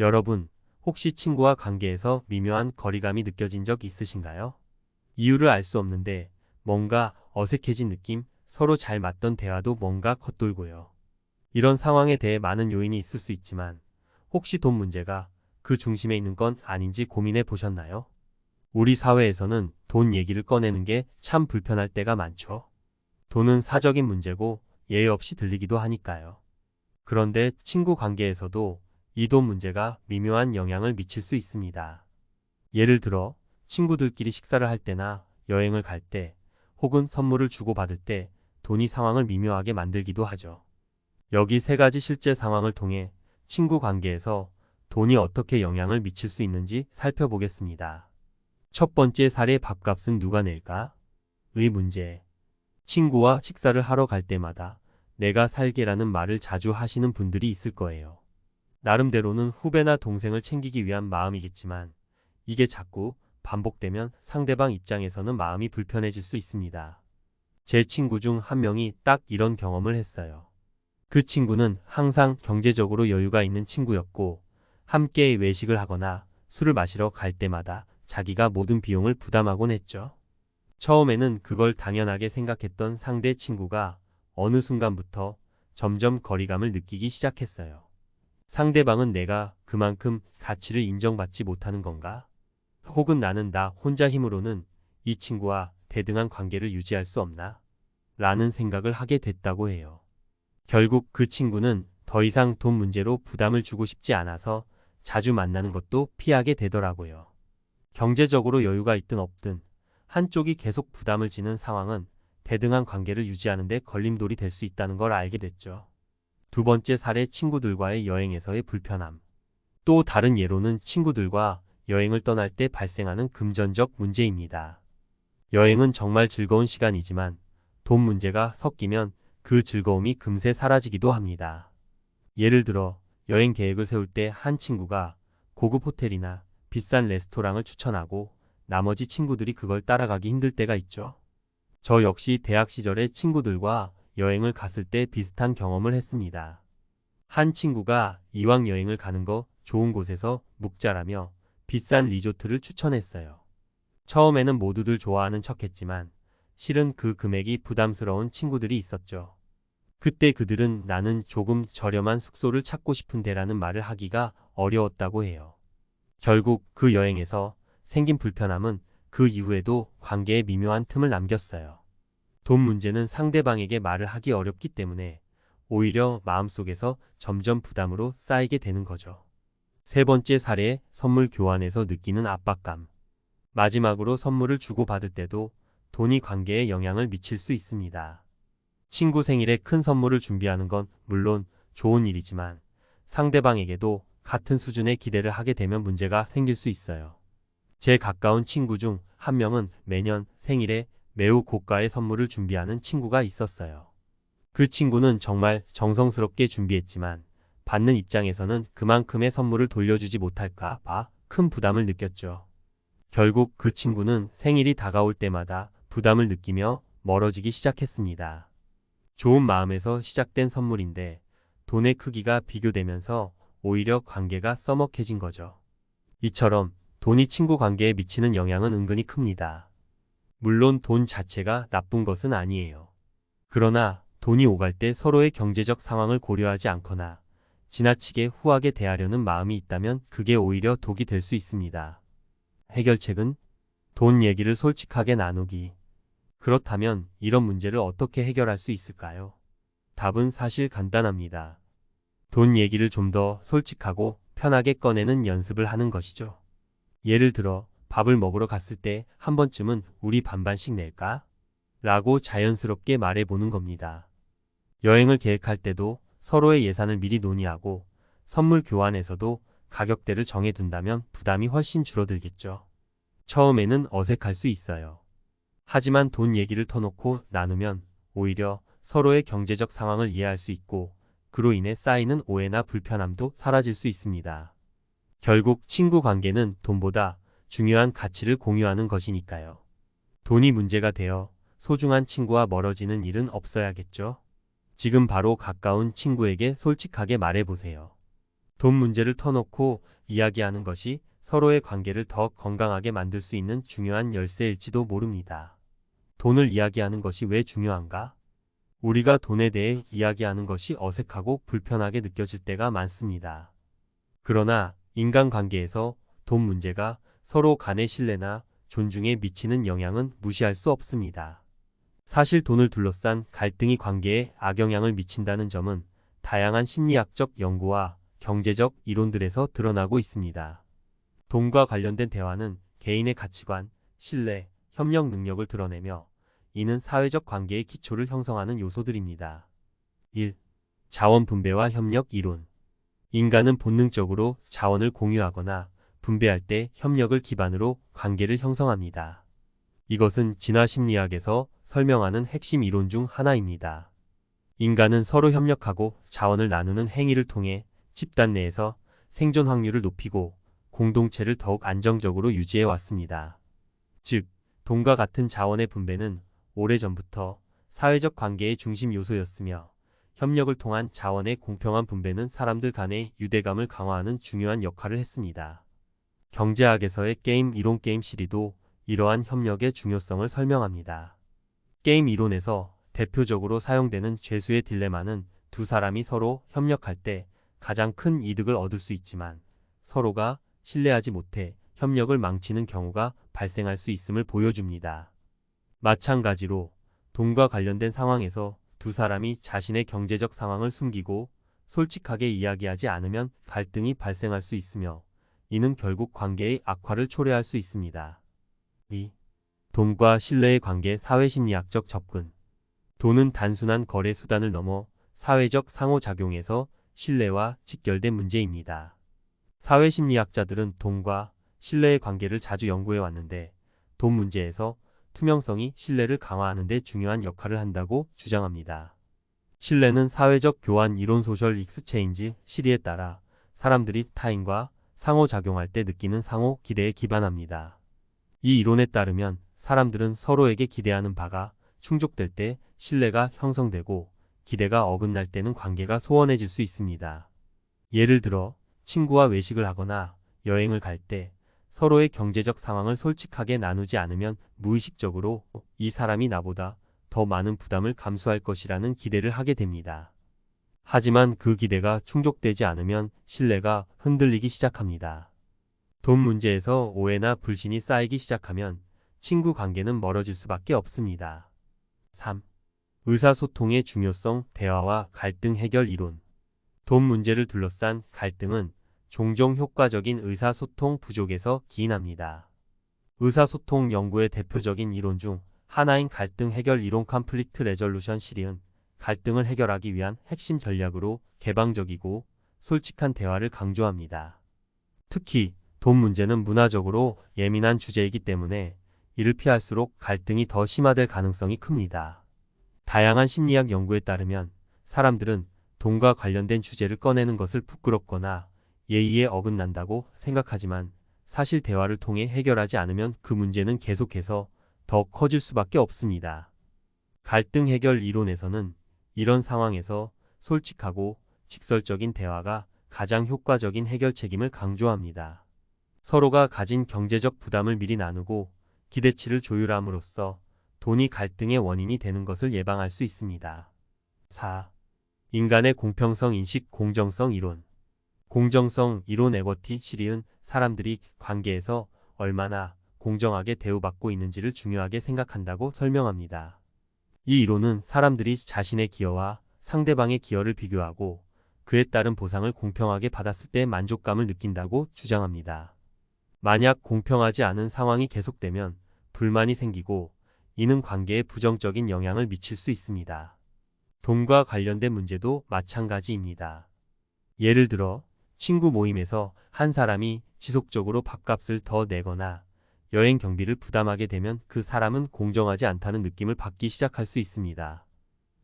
여러분, 혹시 친구와 관계에서 미묘한 거리감이 느껴진 적 있으신가요? 이유를 알 수 없는데 뭔가 어색해진 느낌, 서로 잘 맞던 대화도 뭔가 겉돌고요. 이런 상황에 대해 많은 요인이 있을 수 있지만 혹시 돈 문제가 그 중심에 있는 건 아닌지 고민해 보셨나요? 우리 사회에서는 돈 얘기를 꺼내는 게 참 불편할 때가 많죠. 돈은 사적인 문제고 예의 없이 들리기도 하니까요. 그런데 친구 관계에서도 이 돈 문제가 미묘한 영향을 미칠 수 있습니다. 예를 들어 친구들끼리 식사를 할 때나 여행을 갈 때 혹은 선물을 주고받을 때 돈이 상황을 미묘하게 만들기도 하죠. 여기 세 가지 실제 상황을 통해 친구 관계에서 돈이 어떻게 영향을 미칠 수 있는지 살펴보겠습니다. 첫 번째 사례, 밥값은 누가 낼까? 의 문제. 친구와 식사를 하러 갈 때마다 내가 살게라는 말을 자주 하시는 분들이 있을 거예요. 나름대로는 후배나 동생을 챙기기 위한 마음이겠지만 이게 자꾸 반복되면 상대방 입장에서는 마음이 불편해질 수 있습니다. 제 친구 중 한 명이 딱 이런 경험을 했어요. 그 친구는 항상 경제적으로 여유가 있는 친구였고 함께 외식을 하거나 술을 마시러 갈 때마다 자기가 모든 비용을 부담하곤 했죠. 처음에는 그걸 당연하게 생각했던 상대 친구가 어느 순간부터 점점 거리감을 느끼기 시작했어요. 상대방은 내가 그만큼 가치를 인정받지 못하는 건가? 혹은 나는 나 혼자 힘으로는 이 친구와 대등한 관계를 유지할 수 없나? 라는 생각을 하게 됐다고 해요. 결국 그 친구는 더 이상 돈 문제로 부담을 주고 싶지 않아서 자주 만나는 것도 피하게 되더라고요. 경제적으로 여유가 있든 없든 한쪽이 계속 부담을 지는 상황은 대등한 관계를 유지하는 데 걸림돌이 될 수 있다는 걸 알게 됐죠. 두 번째 사례, 친구들과의 여행에서의 불편함. 또 다른 예로는 친구들과 여행을 떠날 때 발생하는 금전적 문제입니다. 여행은 정말 즐거운 시간이지만 돈 문제가 섞이면 그 즐거움이 금세 사라지기도 합니다. 예를 들어 여행 계획을 세울 때 한 친구가 고급 호텔이나 비싼 레스토랑을 추천하고 나머지 친구들이 그걸 따라가기 힘들 때가 있죠. 저 역시 대학 시절에 친구들과 여행을 갔을 때 비슷한 경험을 했습니다. 한 친구가 이왕 여행을 가는 거 좋은 곳에서 묵자라며 비싼 리조트를 추천했어요. 처음에는 모두들 좋아하는 척했지만 실은 그 금액이 부담스러운 친구들이 있었죠. 그때 그들은 나는 조금 저렴한 숙소를 찾고 싶은데라는 말을 하기가 어려웠다고 해요. 결국 그 여행에서 생긴 불편함은 그 이후에도 관계에 미묘한 틈을 남겼어요. 돈 문제는 상대방에게 말을 하기 어렵기 때문에 오히려 마음속에서 점점 부담으로 쌓이게 되는 거죠. 세 번째 사례, 선물 교환에서 느끼는 압박감. 마지막으로 선물을 주고받을 때도 돈이 관계에 영향을 미칠 수 있습니다. 친구 생일에 큰 선물을 준비하는 건 물론 좋은 일이지만 상대방에게도 같은 수준의 기대를 하게 되면 문제가 생길 수 있어요. 제 가까운 친구 중 한 명은 매년 생일에 매우 고가의 선물을 준비하는 친구가 있었어요. 그 친구는 정말 정성스럽게 준비했지만 받는 입장에서는 그만큼의 선물을 돌려주지 못할까 봐 큰 부담을 느꼈죠. 결국 그 친구는 생일이 다가올 때마다 부담을 느끼며 멀어지기 시작했습니다. 좋은 마음에서 시작된 선물인데 돈의 크기가 비교되면서 오히려 관계가 써먹해진 거죠. 이처럼 돈이 친구 관계에 미치는 영향은 은근히 큽니다. 물론 돈 자체가 나쁜 것은 아니에요. 그러나 돈이 오갈 때 서로의 경제적 상황을 고려하지 않거나 지나치게 후하게 대하려는 마음이 있다면 그게 오히려 독이 될 수 있습니다. 해결책은 돈 얘기를 솔직하게 나누기. 그렇다면 이런 문제를 어떻게 해결할 수 있을까요? 답은 사실 간단합니다. 돈 얘기를 좀 더 솔직하고 편하게 꺼내는 연습을 하는 것이죠. 예를 들어 밥을 먹으러 갔을 때 한 번쯤은 우리 반반씩 낼까? 라고 자연스럽게 말해보는 겁니다. 여행을 계획할 때도 서로의 예산을 미리 논의하고 선물 교환에서도 가격대를 정해둔다면 부담이 훨씬 줄어들겠죠. 처음에는 어색할 수 있어요. 하지만 돈 얘기를 터놓고 나누면 오히려 서로의 경제적 상황을 이해할 수 있고 그로 인해 쌓이는 오해나 불편함도 사라질 수 있습니다. 결국 친구 관계는 돈보다 중요한 가치를 공유하는 것이니까요. 돈이 문제가 되어 소중한 친구와 멀어지는 일은 없어야겠죠. 지금 바로 가까운 친구에게 솔직하게 말해보세요. 돈 문제를 터놓고 이야기하는 것이 서로의 관계를 더 건강하게 만들 수 있는 중요한 열쇠일지도 모릅니다. 돈을 이야기하는 것이 왜 중요한가? 우리가 돈에 대해 이야기하는 것이 어색하고 불편하게 느껴질 때가 많습니다. 그러나 인간관계에서 돈 문제가 서로 간의 신뢰나 존중에 미치는 영향은 무시할 수 없습니다. 사실 돈을 둘러싼 갈등이 관계에 악영향을 미친다는 점은 다양한 심리학적 연구와 경제적 이론들에서 드러나고 있습니다. 돈과 관련된 대화는 개인의 가치관, 신뢰, 협력 능력을 드러내며 이는 사회적 관계의 기초를 형성하는 요소들입니다. 1. 자원 분배와 협력 이론. 인간은 본능적으로 자원을 공유하거나 분배할 때 협력을 기반으로 관계를 형성합니다. 이것은 진화 심리학에서 설명하는 핵심 이론 중 하나입니다. 인간은 서로 협력하고 자원을 나누는 행위를 통해 집단 내에서 생존 확률을 높이고 공동체를 더욱 안정적으로 유지해 왔습니다. 즉, 돈과 같은 자원의 분배는 오래전부터 사회적 관계의 중심 요소였으며 협력을 통한 자원의 공평한 분배는 사람들 간의 유대감을 강화하는 중요한 역할을 했습니다. 경제학에서의 게임 이론 게임 시리도 이러한 협력의 중요성을 설명합니다. 게임 이론에서 대표적으로 사용되는 죄수의 딜레마는 두 사람이 서로 협력할 때 가장 큰 이득을 얻을 수 있지만 서로가 신뢰하지 못해 협력을 망치는 경우가 발생할 수 있음을 보여줍니다. 마찬가지로 돈과 관련된 상황에서 두 사람이 자신의 경제적 상황을 숨기고 솔직하게 이야기하지 않으면 갈등이 발생할 수 있으며 이는 결국 관계의 악화를 초래할 수 있습니다. 2. 돈과 신뢰의 관계 사회심리학적 접근. 돈은 단순한 거래 수단을 넘어 사회적 상호작용에서 신뢰와 직결된 문제입니다. 사회심리학자들은 돈과 신뢰의 관계를 자주 연구해 왔는데 돈 문제에서 투명성이 신뢰를 강화하는 데 중요한 역할을 한다고 주장합니다. 신뢰는 사회적 교환 이론 소셜 익스체인지 시리에 따라 사람들이 타인과 상호작용할 때 느끼는 상호 기대에 기반합니다. 이 이론에 따르면 사람들은 서로에게 기대하는 바가 충족될 때 신뢰가 형성되고 기대가 어긋날 때는 관계가 소원해질 수 있습니다. 예를 들어 친구와 외식을 하거나 여행을 갈 때 서로의 경제적 상황을 솔직하게 나누지 않으면 무의식적으로 이 사람이 나보다 더 많은 부담을 감수할 것이라는 기대를 하게 됩니다. 하지만 그 기대가 충족되지 않으면 신뢰가 흔들리기 시작합니다. 돈 문제에서 오해나 불신이 쌓이기 시작하면 친구 관계는 멀어질 수밖에 없습니다. 3. 의사소통의 중요성, 대화와 갈등 해결 이론. 돈 문제를 둘러싼 갈등은 종종 효과적인 의사소통 부족에서 기인합니다. 의사소통 연구의 대표적인 이론 중 하나인 갈등 해결 이론 컨플릭트 레졸루션 시리은 갈등을 해결하기 위한 핵심 전략으로 개방적이고 솔직한 대화를 강조합니다. 특히 돈 문제는 문화적으로 예민한 주제이기 때문에 이를 피할수록 갈등이 더 심화될 가능성이 큽니다. 다양한 심리학 연구에 따르면 사람들은 돈과 관련된 주제를 꺼내는 것을 부끄럽거나 예의에 어긋난다고 생각하지만 사실 대화를 통해 해결하지 않으면 그 문제는 계속해서 더 커질 수밖에 없습니다. 갈등 해결 이론에서는 이런 상황에서 솔직하고 직설적인 대화가 가장 효과적인 해결책임을 강조합니다. 서로가 가진 경제적 부담을 미리 나누고 기대치를 조율함으로써 돈이 갈등의 원인이 되는 것을 예방할 수 있습니다. 4. 인간의 공평성 인식 공정성 이론. 공정성 이론 에거티 시리은 사람들이 관계에서 얼마나 공정하게 대우받고 있는지를 중요하게 생각한다고 설명합니다. 이 이론은 사람들이 자신의 기여와 상대방의 기여를 비교하고 그에 따른 보상을 공평하게 받았을 때 만족감을 느낀다고 주장합니다. 만약 공평하지 않은 상황이 계속되면 불만이 생기고 이는 관계에 부정적인 영향을 미칠 수 있습니다. 돈과 관련된 문제도 마찬가지입니다. 예를 들어 친구 모임에서 한 사람이 지속적으로 밥값을 더 내거나 여행 경비를 부담하게 되면 그 사람은 공정하지 않다는 느낌을 받기 시작할 수 있습니다.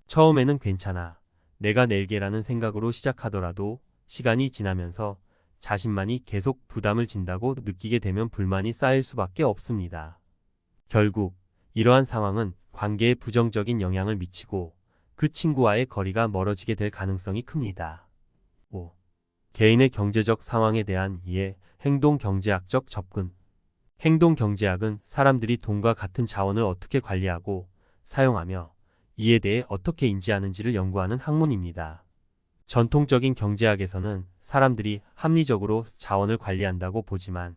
처음에는 괜찮아, 내가 낼게라는 생각으로 시작하더라도 시간이 지나면서 자신만이 계속 부담을 진다고 느끼게 되면 불만이 쌓일 수밖에 없습니다. 결국 이러한 상황은 관계에 부정적인 영향을 미치고 그 친구와의 거리가 멀어지게 될 가능성이 큽니다. 5. 개인의 경제적 상황에 대한 이해, 행동경제학적 접근. 행동경제학은 사람들이 돈과 같은 자원을 어떻게 관리하고 사용하며 이에 대해 어떻게 인지하는지를 연구하는 학문입니다. 전통적인 경제학에서는 사람들이 합리적으로 자원을 관리한다고 보지만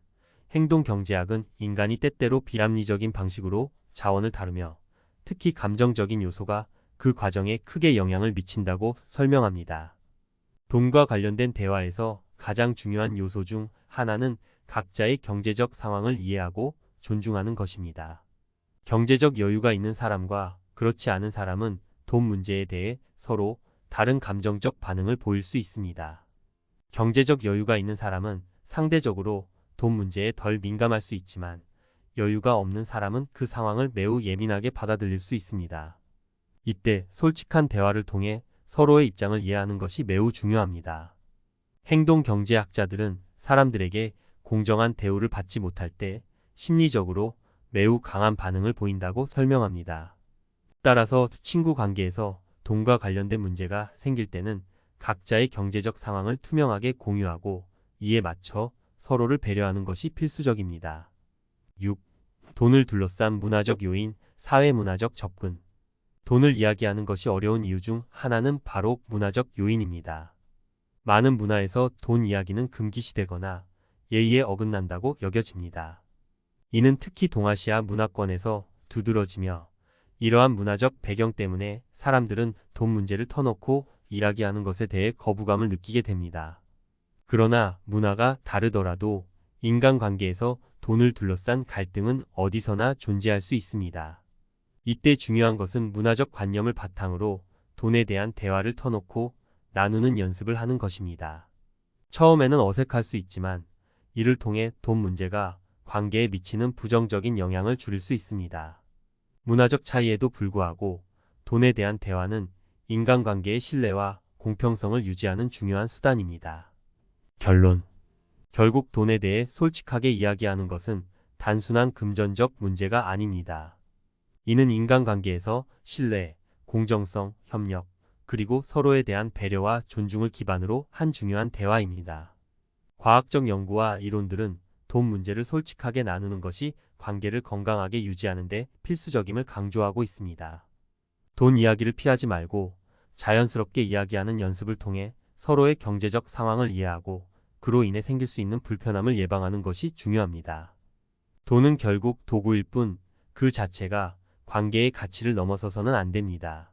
행동경제학은 인간이 때때로 비합리적인 방식으로 자원을 다루며 특히 감정적인 요소가 그 과정에 크게 영향을 미친다고 설명합니다. 돈과 관련된 대화에서 가장 중요한 요소 중 하나는 각자의 경제적 상황을 이해하고 존중하는 것입니다. 경제적 여유가 있는 사람과 그렇지 않은 사람은 돈 문제에 대해 서로 다른 감정적 반응을 보일 수 있습니다. 경제적 여유가 있는 사람은 상대적으로 돈 문제에 덜 민감할 수 있지만 여유가 없는 사람은 그 상황을 매우 예민하게 받아들일 수 있습니다. 이때 솔직한 대화를 통해 서로의 입장을 이해하는 것이 매우 중요합니다. 행동경제학자들은 사람들에게 공정한 대우를 받지 못할 때 심리적으로 매우 강한 반응을 보인다고 설명합니다. 따라서 친구 관계에서 돈과 관련된 문제가 생길 때는 각자의 경제적 상황을 투명하게 공유하고 이에 맞춰 서로를 배려하는 것이 필수적입니다. 6. 돈을 둘러싼 문화적 요인, 사회문화적 접근. 돈을 이야기하는 것이 어려운 이유 중 하나는 바로 문화적 요인입니다. 많은 문화에서 돈 이야기는 금기시되거나 예의에 어긋난다고 여겨집니다. 이는 특히 동아시아 문화권에서 두드러지며 이러한 문화적 배경 때문에 사람들은 돈 문제를 터놓고 이야기하는 것에 대해 거부감을 느끼게 됩니다. 그러나 문화가 다르더라도 인간관계에서 돈을 둘러싼 갈등은 어디서나 존재할 수 있습니다. 이때 중요한 것은 문화적 관념을 바탕으로 돈에 대한 대화를 터놓고 나누는 연습을 하는 것입니다. 처음에는 어색할 수 있지만 이를 통해 돈 문제가 관계에 미치는 부정적인 영향을 줄일 수 있습니다. 문화적 차이에도 불구하고 돈에 대한 대화는 인간관계의 신뢰와 공평성을 유지하는 중요한 수단입니다. 결론. 결국 돈에 대해 솔직하게 이야기하는 것은 단순한 금전적 문제가 아닙니다. 이는 인간관계에서 신뢰, 공정성, 협력, 그리고 서로에 대한 배려와 존중을 기반으로 한 중요한 대화입니다. 과학적 연구와 이론들은 돈 문제를 솔직하게 나누는 것이 관계를 건강하게 유지하는 데 필수적임을 강조하고 있습니다. 돈 이야기를 피하지 말고 자연스럽게 이야기하는 연습을 통해 서로의 경제적 상황을 이해하고 그로 인해 생길 수 있는 불편함을 예방하는 것이 중요합니다. 돈은 결국 도구일 뿐 그 자체가 관계의 가치를 넘어서서는 안 됩니다.